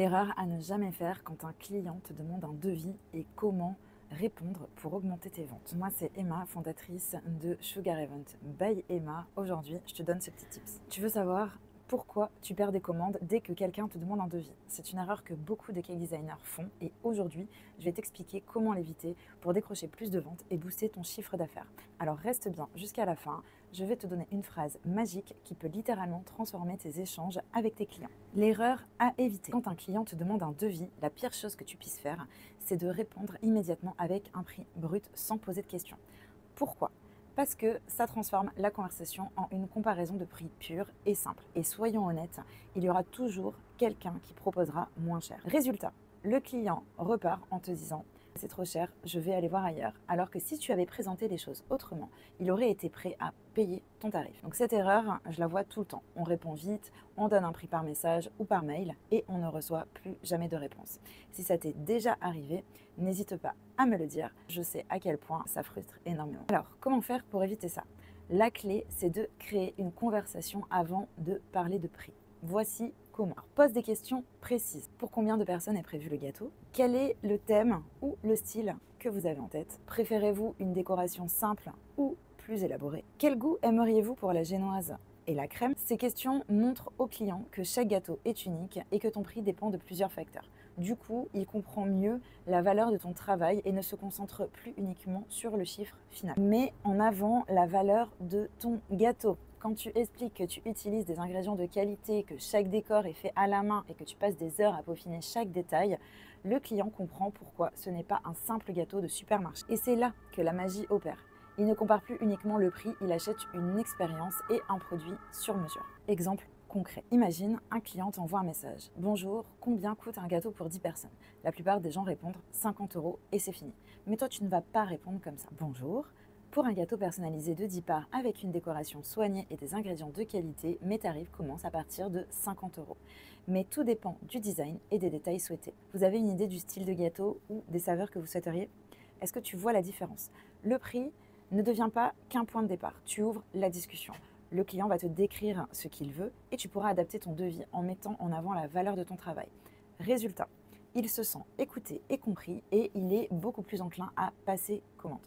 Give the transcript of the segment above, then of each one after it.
L'erreur à ne jamais faire quand un client te demande un devis et comment répondre pour augmenter tes ventes. Moi, c'est Emma, fondatrice de Sugar Event by Emma. Aujourd'hui, je te donne ce petit tips. Tu veux savoir pourquoi tu perds des commandes dès que quelqu'un te demande un devis? C'est une erreur que beaucoup de cake designers font et aujourd'hui, je vais t'expliquer comment l'éviter pour décrocher plus de ventes et booster ton chiffre d'affaires. Alors reste bien jusqu'à la fin, je vais te donner une phrase magique qui peut littéralement transformer tes échanges avec tes clients. L'erreur à éviter. Quand un client te demande un devis, la pire chose que tu puisses faire, c'est de répondre immédiatement avec un prix brut sans poser de questions. Pourquoi ? Parce que ça transforme la conversation en une comparaison de prix pur et simple. Et soyons honnêtes, il y aura toujours quelqu'un qui proposera moins cher. Résultat, le client repart en te disant « c'est trop cher, je vais aller voir ailleurs ». Alors que si tu avais présenté les choses autrement, il aurait été prêt à payer ton tarif. Donc cette erreur, je la vois tout le temps. On répond vite, on donne un prix par message ou par mail et on ne reçoit plus jamais de réponse. Si ça t'est déjà arrivé, n'hésite pas à me le dire. Je sais à quel point ça frustre énormément. Alors, comment faire pour éviter ça? La clé, c'est de créer une conversation avant de parler de prix. Voici comment. Alors, pose des questions précises. Pour combien de personnes est prévu le gâteau? Quel est le thème ou le style que vous avez en tête? Préférez-vous une décoration simple ou plus élaborée? Quel goût aimeriez-vous pour la génoise et la crème? Ces questions montrent au client que chaque gâteau est unique et que ton prix dépend de plusieurs facteurs. Du coup, il comprend mieux la valeur de ton travail et ne se concentre plus uniquement sur le chiffre final. Mets en avant la valeur de ton gâteau. Quand tu expliques que tu utilises des ingrédients de qualité, que chaque décor est fait à la main et que tu passes des heures à peaufiner chaque détail, le client comprend pourquoi ce n'est pas un simple gâteau de supermarché. Et c'est là que la magie opère. Il ne compare plus uniquement le prix, il achète une expérience et un produit sur mesure. Exemple concret. Imagine, un client t'envoie un message. Bonjour, combien coûte un gâteau pour 10 personnes? La plupart des gens répondent 50 € et c'est fini. Mais toi, tu ne vas pas répondre comme ça. Bonjour, pour un gâteau personnalisé de 10 parts avec une décoration soignée et des ingrédients de qualité, mes tarifs commencent à partir de 50 €. Mais tout dépend du design et des détails souhaités. Vous avez une idée du style de gâteau ou des saveurs que vous souhaiteriez? Est-ce que tu vois la différence? Le prix ne devient pas qu'un point de départ. Tu ouvres la discussion. Le client va te décrire ce qu'il veut et tu pourras adapter ton devis en mettant en avant la valeur de ton travail. Résultat, il se sent écouté et compris et il est beaucoup plus enclin à passer commande.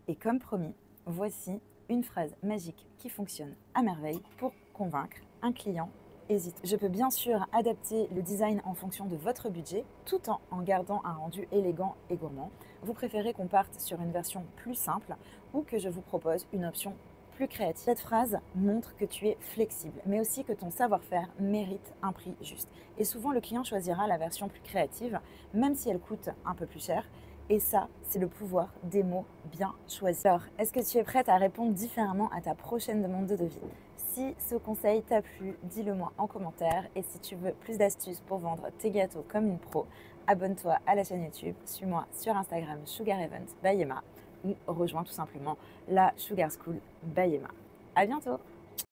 Et comme promis, voici une phrase magique qui fonctionne à merveille pour convaincre un client hésite. Je peux bien sûr adapter le design en fonction de votre budget tout en gardant un rendu élégant et gourmand. Vous préférez qu'on parte sur une version plus simple ou que je vous propose une option plus créative. Cette phrase montre que tu es flexible, mais aussi que ton savoir-faire mérite un prix juste. Et souvent, le client choisira la version plus créative, même si elle coûte un peu plus cher. Et ça, c'est le pouvoir des mots bien choisis. Alors, est-ce que tu es prête à répondre différemment à ta prochaine demande de devis? Si ce conseil t'a plu, dis-le moi en commentaire. Et si tu veux plus d'astuces pour vendre tes gâteaux comme une pro, abonne-toi à la chaîne YouTube, suis-moi sur Instagram Sugar Event by Emma ou rejoins tout simplement la Sugar School by Emma. À bientôt!